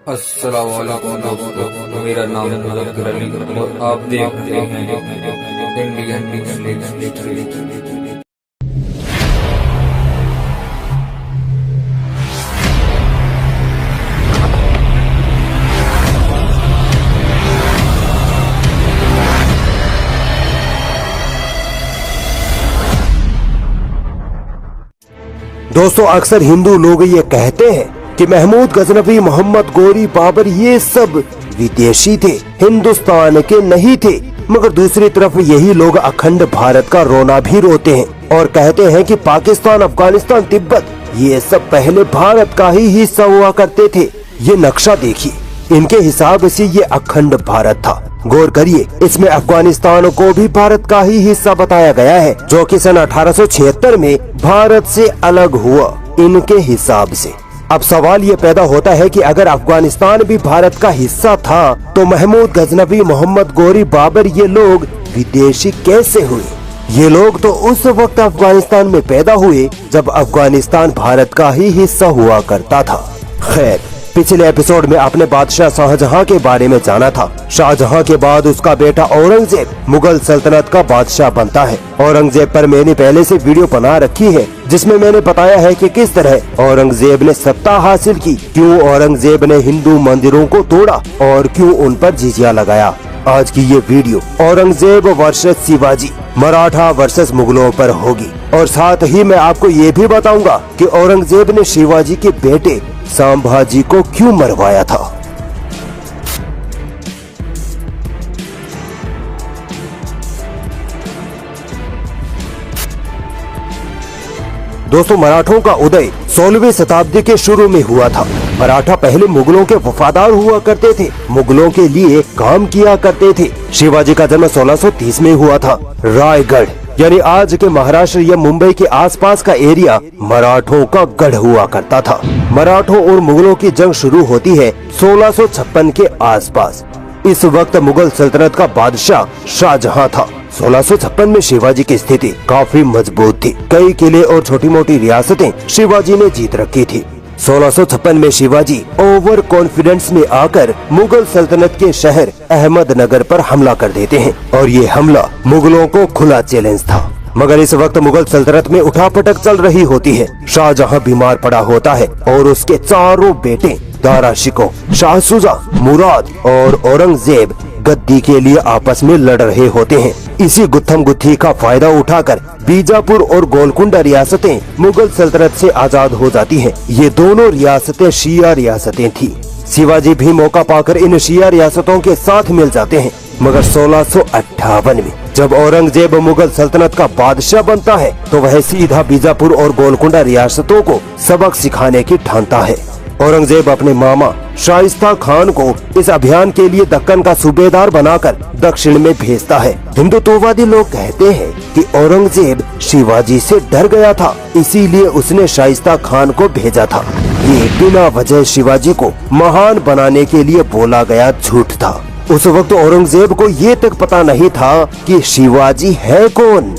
अस्सलाम वालेकुम दोस्तों, मेरा नाम मुज़फ़्फ़र अली और आप देख रहे हैं इंडियन हिस्ट्री। दोस्तों, अक्सर हिंदू लोग ये कहते हैं कि महमूद गजनवी, मोहम्मद गोरी, बाबर ये सब विदेशी थे, हिंदुस्तान के नहीं थे। मगर दूसरी तरफ यही लोग अखंड भारत का रोना भी रोते हैं और कहते हैं कि पाकिस्तान, अफगानिस्तान, तिब्बत ये सब पहले भारत का ही हिस्सा हुआ करते थे। ये नक्शा देखिए, इनके हिसाब से ये अखंड भारत था। गौर करिए, इसमें अफगानिस्तान को भी भारत का ही हिस्सा बताया गया है, जो कि सन 1876 में भारत से अलग हुआ इनके हिसाब से। अब सवाल ये पैदा होता है कि अगर अफगानिस्तान भी भारत का हिस्सा था तो महमूद गजनवी, मोहम्मद गोरी, बाबर ये लोग विदेशी कैसे हुए? ये लोग तो उस वक्त अफगानिस्तान में पैदा हुए जब अफगानिस्तान भारत का ही हिस्सा हुआ करता था। खैर, पिछले एपिसोड में आपने बादशाह शाहजहां के बारे में जाना था। शाहजहां के बाद उसका बेटा औरंगजेब मुगल सल्तनत का बादशाह बनता है। औरंगजेब पर मैंने पहले से वीडियो बना रखी है, जिसमें मैंने बताया है कि किस तरह औरंगजेब ने सत्ता हासिल की, क्यों औरंगजेब ने हिंदू मंदिरों को तोड़ा और क्यों उन पर जिजिया लगाया। आज की ये video Aurangzeb versus Shivaji, Maratha versus मुगलों पर होगी। और साथ ही मैं आपको ये भी बताऊंगा कि औरंगजेब ने शिवाजी के बेटे संभाजी को क्यों मरवाया था। दोस्तों, मराठों का उदय 16वीं शताब्दी के शुरू में हुआ था। मराठा पहले मुगलों के वफादार हुआ करते थे, मुगलों के लिए काम किया करते थे। शिवाजी का जन्म 1630 में हुआ था। रायगढ़ यानी आज के महाराष्ट्र या मुंबई के आसपास का एरिया मराठों का गढ़ हुआ करता था। मराठों और मुगलों की जंग शुरू होती है 1656 के आसपास। इस वक्त मुगल सल्तनत का बादशाह शाहजहां था। 1656 में शिवाजी की स्थिति काफी मजबूत थी। कई किले और छोटी मोटी रियासतें शिवाजी ने जीत रखी थी। 1656 में शिवाजी ओवर कॉन्फिडेंस में आकर मुगल सल्तनत के शहर अहमदनगर पर हमला कर देते हैं और ये हमला मुगलों को खुला चैलेंज था। मगर इस वक्त मुगल सल्तनत में उठापटक चल रही होती है। शाहजहां बीमार पड़ा होता है और उसके चारों बेटे दारा शिकोह, शाह शुजा, मुराद और औरंगजेब गद्दी के लिए आपस में लड़ रहे होते हैं। इसी गुत्थम गुत्थी का फायदा उठाकर बीजापुर और गोलकुंडा रियासतें मुगल सल्तनत से आजाद हो जाती हैं। ये दोनों रियासतें शिया रियासतें थी। शिवाजी भी मौका पाकर इन शिया रियासतों के साथ मिल जाते हैं। मगर 1658 में जब औरंगजेब मुगल सल्तनत का बादशाह बनता है तो वह सीधा बीजापुर और गोलकुंडा रियासतों को सबक सिखाने की ठानता है। औरंगजेब अपने मामा शाइस्ता खान को इस अभियान के लिए दक्कन का सूबेदार बनाकर दक्षिण में भेजता है। हिंदुत्ववादी लोग कहते हैं कि औरंगजेब शिवाजी से डर गया था, इसीलिए उसने शाइस्ता खान को भेजा था। ये बिना वजह शिवाजी को महान बनाने के लिए बोला गया झूठ था। उस वक्त औरंगजेब को ये तक पता नहीं था कि शिवाजी है कौन।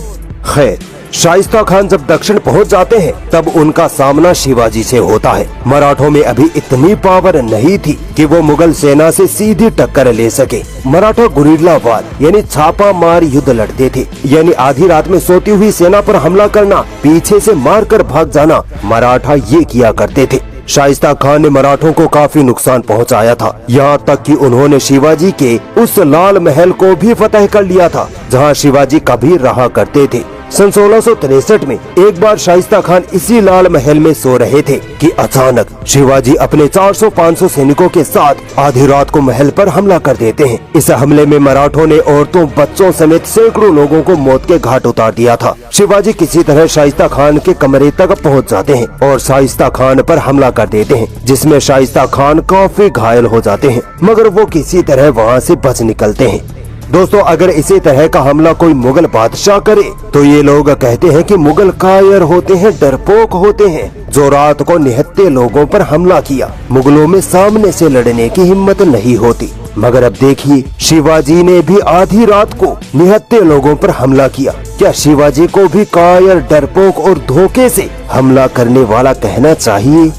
खैर, शाइस्ता खान जब दक्षिण पहुंच जाते हैं तब उनका सामना शिवाजी से होता है। मराठों में अभी इतनी पावर नहीं थी कि वो मुगल सेना से सीधी टक्कर ले सके। मराठा गुरिल्ला वार यानी छापा मार युद्ध लड़ते थे, यानी आधी रात में सोती हुई सेना पर हमला करना, पीछे से मारकर भाग जाना, मराठा ये किया करते थे। शाइस्ता खान ने मराठों को काफी नुकसान पहुंचाया था, यहाँ तक कि उन्होंने शिवाजी के उस लाल महल को भी फतह कर लिया था जहाँ शिवाजी कभी रहा करते थे। सन 1663 में एक बार शाइस्ता खान इसी लाल महल में सो रहे थे कि अचानक शिवाजी अपने 400-500 सैनिकों के साथ आधी रात को महल पर हमला कर देते हैं। इस हमले में मराठों ने औरतों, बच्चों समेत सैकड़ों लोगों को मौत के घाट उतार दिया था। शिवाजी किसी तरह शाइस्ता खान के कमरे तक पहुंच जाते हैं और शाइस्ता खान पर हमला कर देते हैं, जिसमें शाइस्ता खान काफी घायल हो जाते हैं, मगर वो किसी तरह वहाँ से बच निकलते हैं। दोस्तों, अगर इसी तरह का हमला कोई मुगल बादशाह करे तो ये लोग कहते हैं कि मुगल कायर होते हैं, डरपोक होते हैं, जो रात को निहत्थे लोगों पर हमला किया। मुगलों में सामने से लड़ने की हिम्मत नहीं होती। मगर अब देखिए, शिवाजी ने भी आधी रात को निहत्थे लोगों पर हमला किया। क्या शिवाजी को भी कायर, डरपोक और धोखे से हमला करने वाला कहना चाहिए?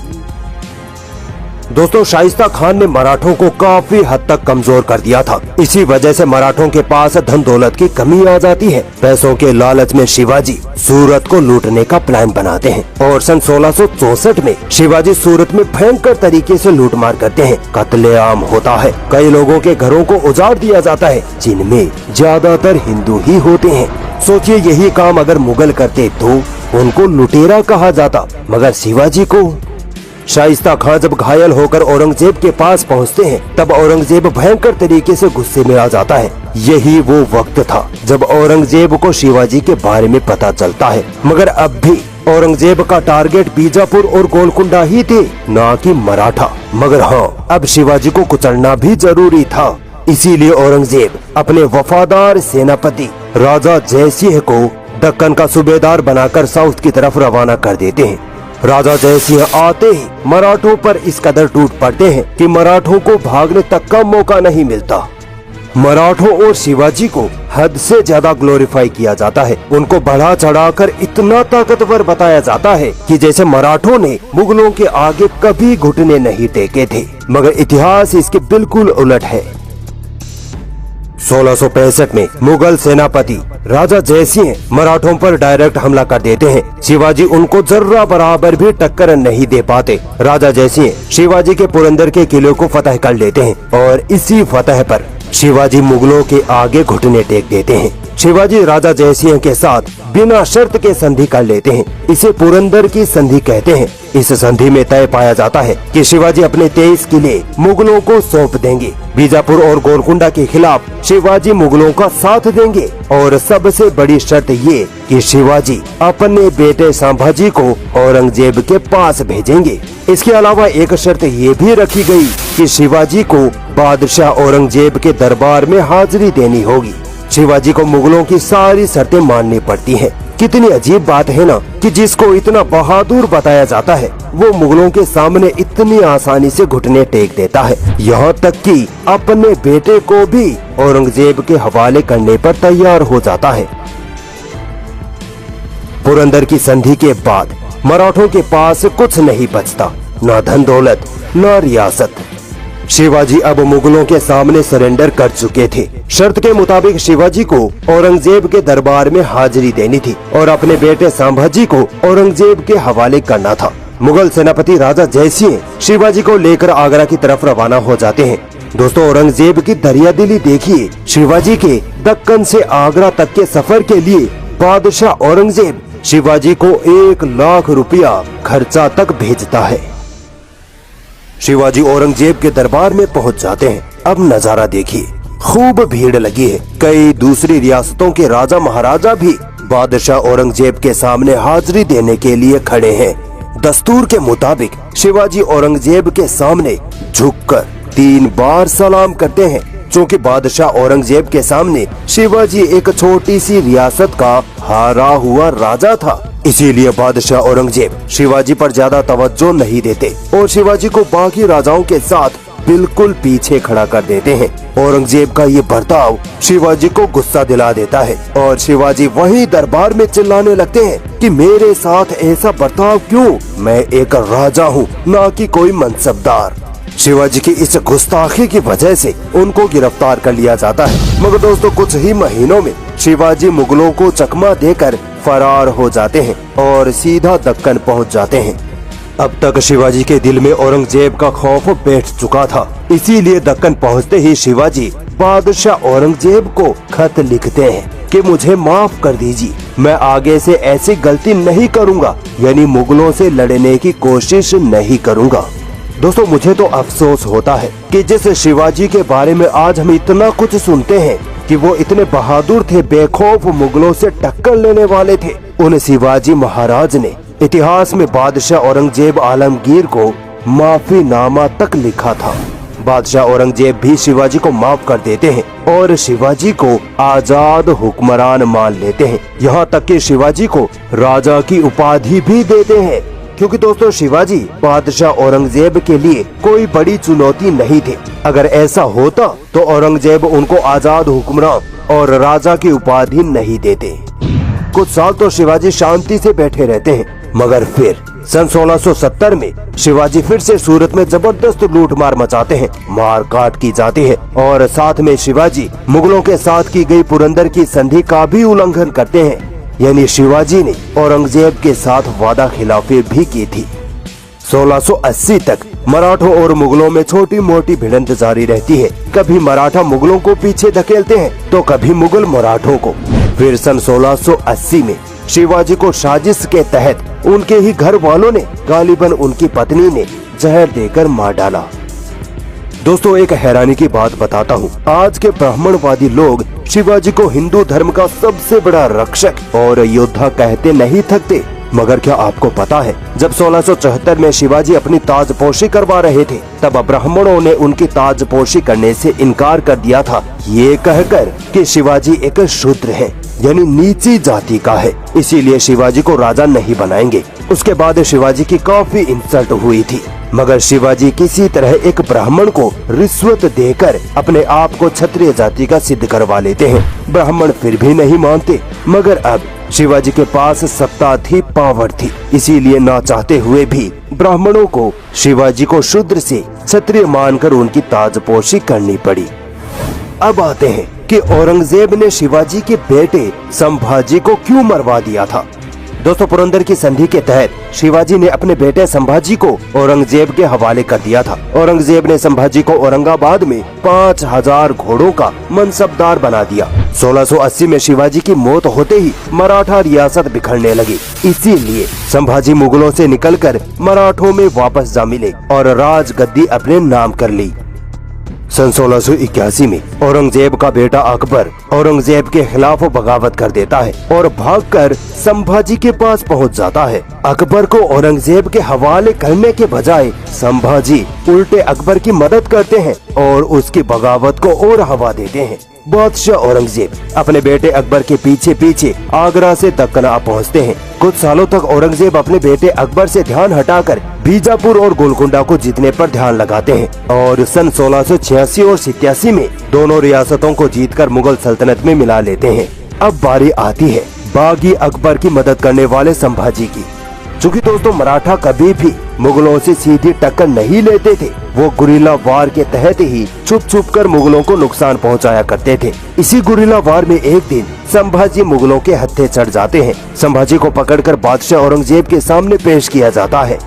दोस्तों शाइस्ता खान ने मराठों को काफी हद तक कमजोर कर दिया था। इसी वजह से मराठों के पास धन दौलत की कमी आ जाती है। पैसों के लालच में शिवाजी सूरत को लूटने का प्लान बनाते हैं और सन 1664 में शिवाजी सूरत में भयंकर तरीके से लूटमार करते हैं। कत्लेआम होता है, कई लोगों के घरों को उजाड़ दिया जाता है, जिनमें ज्यादातर हिंदू ही होते हैं। सोचिए यही काम अगर मुगल करते तो उनको लुटेरा कहा जाता, मगर शिवाजी को। शाइस्ता खान जब घायल होकर औरंगजेब के पास पहुंचते हैं तब औरंगजेब भयंकर तरीके से गुस्से में आ जाता है। यही वो वक्त था जब औरंगजेब को शिवाजी के बारे में पता चलता है, मगर अब भी औरंगजेब का टारगेट बीजापुर और गोलकुंडा ही थे, न कि मराठा। मगर हाँ, अब शिवाजी को कुचलना भी जरूरी था। इसीलिए औरंगजेब अपने वफादार सेनापति राजा जयसिंह को दक्कन का सूबेदार बनाकर साउथ की तरफ रवाना कर देते हैं। राजा जयसिंह आते ही मराठों पर इस कदर टूट पड़ते हैं कि मराठों को भागने तक का मौका नहीं मिलता। मराठों और शिवाजी को हद से ज्यादा ग्लोरीफाई किया जाता है। उनको बढ़ा चढ़ाकर इतना ताकतवर बताया जाता है कि जैसे मराठों ने मुगलों के आगे कभी घुटने नहीं टेके थे। मगर इतिहास इसके बिल्कुल उलट है। 1665 में मुगल सेनापति राजा जयसिंह मराठों पर डायरेक्ट हमला कर देते हैं। शिवाजी उनको जर्रा बराबर भी टक्कर नहीं दे पाते। राजा जयसिंह शिवाजी के पुरंदर के किले को फतह कर लेते हैं और इसी फतह पर शिवाजी मुगलों के आगे घुटने टेक देते हैं। शिवाजी राजा जयसिंह के साथ बिना शर्त के संधि कर लेते हैं। इसे पुरंदर की संधि कहते हैं। इस संधि में तय पाया जाता है कि शिवाजी अपने 23 किले मुगलों को सौंप देंगे। बीजापुर और गोलकुंडा के खिलाफ शिवाजी मुगलों का साथ देंगे और सबसे बड़ी शर्त ये कि शिवाजी अपने बेटे संभाजी को औरंगजेब के पास भेजेंगे। इसके अलावा एक शर्त ये भी रखी गई कि शिवाजी को बादशाह औरंगजेब के दरबार में हाजिरी देनी होगी। शिवाजी को मुगलों की सारी शर्तें माननी पड़ती हैं। कितनी अजीब बात है ना कि जिसको इतना बहादुर बताया जाता है वो मुगलों के सामने इतनी आसानी से घुटने टेक देता है, यहाँ तक कि अपने बेटे को भी औरंगजेब के हवाले करने पर तैयार हो जाता है। पुरंदर की संधि के बाद मराठों के पास कुछ नहीं बचता, न धन दौलत न रियासत। शिवाजी अब मुगलों के सामने सरेंडर कर चुके थे। शर्त के मुताबिक शिवाजी को औरंगजेब के दरबार में हाजिरी देनी थी और अपने बेटे संभाजी को औरंगजेब के हवाले करना था। मुगल सेनापति राजा जयसिंह शिवाजी को लेकर आगरा की तरफ रवाना हो जाते हैं। दोस्तों औरंगजेब की दरियादिली देखिए। शिवाजी के दक्कन से आगरा तक के सफर के लिए बादशाह औरंगजेब शिवाजी को 1 लाख रुपया खर्चा तक भेजता है। शिवाजी औरंगजेब के दरबार में पहुंच जाते हैं। अब नजारा देखिए, खूब भीड़ लगी है। कई दूसरी रियासतों के राजा महाराजा भी बादशाह औरंगजेब के सामने हाजिरी देने के लिए खड़े हैं। दस्तूर के मुताबिक शिवाजी औरंगजेब के सामने झुककर 3 बार सलाम करते हैं। चूँकि बादशाह औरंगजेब के सामने शिवाजी एक छोटी सी रियासत का हारा हुआ राजा था, इसीलिए बादशाह औरंगजेब शिवाजी पर ज्यादा तवज्जो नहीं देते और शिवाजी को बाकी राजाओं के साथ बिल्कुल पीछे खड़ा कर देते हैं। औरंगजेब का ये बर्ताव शिवाजी को गुस्सा दिला देता है और शिवाजी वहीं दरबार में चिल्लाने लगते हैं कि मेरे साथ ऐसा बर्ताव क्यों? मैं एक राजा हूँ, न कि कोई मनसबदार। शिवाजी की इस गुस्ताखी की वजह से उनको गिरफ्तार कर लिया जाता है। मगर दोस्तों कुछ ही महीनों में शिवाजी मुगलों को चकमा देकर फरार हो जाते हैं और सीधा दक्कन पहुंच जाते हैं। अब तक शिवाजी के दिल में औरंगजेब का खौफ बैठ चुका था, इसीलिए दक्कन पहुंचते ही शिवाजी बादशाह औरंगजेब को खत लिखते हैं कि मुझे माफ कर दीजिए, मैं आगे से ऐसी गलती नहीं करूंगा, यानी मुगलों से लड़ने की कोशिश नहीं करूंगा। दोस्तों मुझे तो अफसोस होता है कि जिस शिवाजी के बारे में आज हम इतना कुछ सुनते हैं कि वो इतने बहादुर थे, बेखौफ मुगलों से टक्कर लेने वाले थे, उन शिवाजी महाराज ने इतिहास में बादशाह औरंगजेब आलमगीर को माफीनामा तक लिखा था। बादशाह औरंगजेब भी शिवाजी को माफ कर देते हैं और शिवाजी को आजाद हुक्मरान मान लेते हैं। यहाँ तक कि शिवाजी को राजा की उपाधि भी देते हैं, क्योंकि दोस्तों शिवाजी बादशाह औरंगजेब के लिए कोई बड़ी चुनौती नहीं थे। अगर ऐसा होता तो औरंगजेब उनको आजाद हुक्मरान और राजा की उपाधि नहीं देते। कुछ साल तो शिवाजी शांति से बैठे रहते हैं, मगर फिर सन 1670 में शिवाजी फिर से सूरत में जबरदस्त लूटमार मचाते हैं, मार काट की जाती है और साथ में शिवाजी मुगलों के साथ की गई पुरंदर की संधि का भी उल्लंघन करते हैं। यानी शिवाजी ने औरंगजेब के साथ वादा खिलाफी भी की थी। 1680 तक मराठों और मुगलों में छोटी मोटी भिड़ंत जारी रहती है। कभी मराठा मुगलों को पीछे धकेलते हैं तो कभी मुगल मराठों को। फिर सन 1680 में शिवाजी को साजिश के तहत उनके ही घर वालों ने, गालिबन उनकी पत्नी ने, जहर देकर मार डाला। दोस्तों, एक हैरानी की बात बताता हूँ। आज के ब्राह्मणवादी लोग शिवाजी को हिंदू धर्म का सबसे बड़ा रक्षक और योद्धा कहते नहीं थकते। मगर क्या आपको पता है, जब 1674 में शिवाजी अपनी ताजपोशी करवा रहे थे, तब ब्राह्मणों ने उनकी ताजपोशी करने से इनकार कर दिया था, ये कहकर कि शिवाजी एक शूद्र है, यानी नीची जाति का है, इसीलिए शिवाजी को राजा नहीं बनाएंगे। उसके बाद शिवाजी की काफी इंसल्ट हुई थी, मगर शिवाजी किसी तरह एक ब्राह्मण को रिश्वत देकर अपने आप को क्षत्रिय जाति का सिद्ध करवा लेते हैं। ब्राह्मण फिर भी नहीं मानते, मगर अब शिवाजी के पास सत्ता थी, पावर थी, इसीलिए ना चाहते हुए भी ब्राह्मणों को शिवाजी को शूद्र से क्षत्रिय मानकर उनकी ताजपोशी करनी पड़ी। अब आते हैं कि औरंगजेब ने शिवाजी के बेटे संभाजी को क्यों मरवा दिया था। दोस्तों, पुरंदर की संधि के तहत शिवाजी ने अपने बेटे संभाजी को औरंगजेब के हवाले कर दिया था। औरंगजेब ने संभाजी को औरंगाबाद में 5000 घोड़ों का मनसबदार बना दिया। 1680 में शिवाजी की मौत होते ही मराठा रियासत बिखरने लगी, इसीलिए संभाजी मुगलों से निकलकर मराठों में वापस जा मिले और राजगद्दी अपने नाम कर ली। सन 1681 में औरंगजेब का बेटा अकबर औरंगजेब के खिलाफ बगावत कर देता है और भागकर संभाजी के पास पहुंच जाता है। अकबर को औरंगजेब के हवाले करने के बजाय संभाजी उल्टे अकबर की मदद करते हैं और उसकी बगावत को और हवा देते हैं। बादशाह औरंगजेब अपने बेटे अकबर के पीछे पीछे आगरा से दक्कन आ पहुँचते हैं। कुछ सालों तक औरंगजेब अपने बेटे अकबर से ध्यान हटाकर बीजापुर और गोलकुंडा को जीतने पर ध्यान लगाते हैं और सन 1686 और 87 में दोनों रियासतों को जीतकर मुगल सल्तनत में मिला लेते हैं। अब बारी आती है बागी अकबर की मदद करने वाले संभाजी की। चूँकि दोस्तों मराठा कभी भी मुगलों से सीधी टक्कर नहीं लेते थे, वो गुरिल्ला वार के तहत ही छुप छुप कर मुगलों को नुकसान पहुंचाया करते थे। इसी गुरिल्ला वार में एक दिन संभाजी मुगलों के हत्थे चढ़ जाते हैं। संभाजी को पकड़कर बादशाह औरंगजेब के सामने पेश किया जाता है।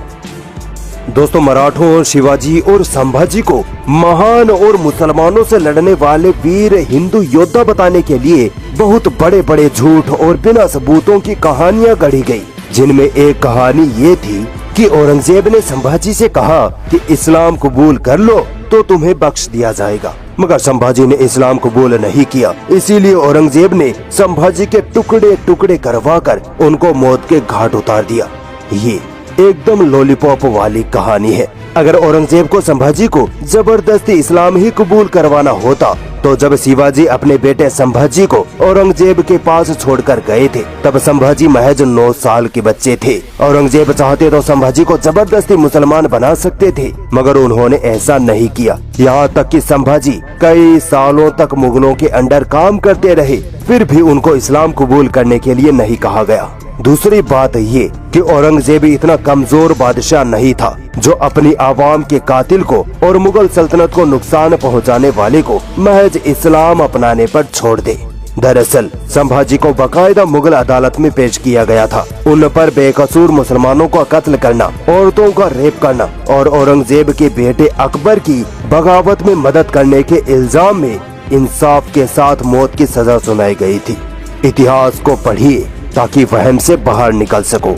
दोस्तों, मराठों और शिवाजी और संभाजी को महान और मुसलमानों से लड़ने वाले वीर हिंदू योद्धा बताने के लिए बहुत बड़े बड़े झूठ और बिना सबूतों की कहानियां गढ़ी गई, जिनमें एक कहानी ये थी कि औरंगजेब ने संभाजी से कहा कि इस्लाम कबूल कर लो तो तुम्हें बख्श दिया जाएगा, मगर संभाजी ने इस्लाम कबूल नहीं किया। इसीलिए औरंगजेब ने संभाजी के टुकड़े टुकड़े करवाकर उनको मौत के घाट उतार दिया। ये एकदम लॉलीपॉप वाली कहानी है। अगर औरंगजेब को संभाजी को जबरदस्ती इस्लाम ही कबूल करवाना होता तो जब शिवाजी अपने बेटे संभाजी को औरंगजेब के पास छोड़कर गए थे, तब संभाजी महज 9 साल के बच्चे थे। औरंगजेब चाहते तो संभाजी को जबरदस्ती मुसलमान बना सकते थे, मगर उन्होंने ऐसा नहीं किया। यहाँ तक कि संभाजी कई सालों तक मुगलों के अंडर काम करते रहे, फिर भी उनको इस्लाम कबूल करने के लिए नहीं कहा गया। दूसरी बात ये कि औरंगजेब इतना कमजोर बादशाह नहीं था जो अपनी आवाम के कातिल को और मुगल सल्तनत को नुकसान पहुंचाने वाले को महज इस्लाम अपनाने पर छोड़ दे। दरअसल संभाजी को बाकायदा मुगल अदालत में पेश किया गया था। उन पर बेकसूर मुसलमानों का कत्ल करना, औरतों का रेप करना और औरंगजेब के बेटे अकबर की बगावत में मदद करने के इल्जाम में इंसाफ के साथ मौत की सजा सुनाई गई थी। इतिहास को पढ़िए ताकि वहम से बाहर निकल सको।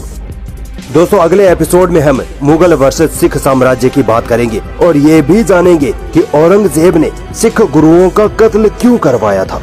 दोस्तों, अगले एपिसोड में हम मुगल वर्सेस सिख साम्राज्य की बात करेंगे और ये भी जानेंगे कि औरंगजेब ने सिख गुरुओं का कत्ल क्यों करवाया था।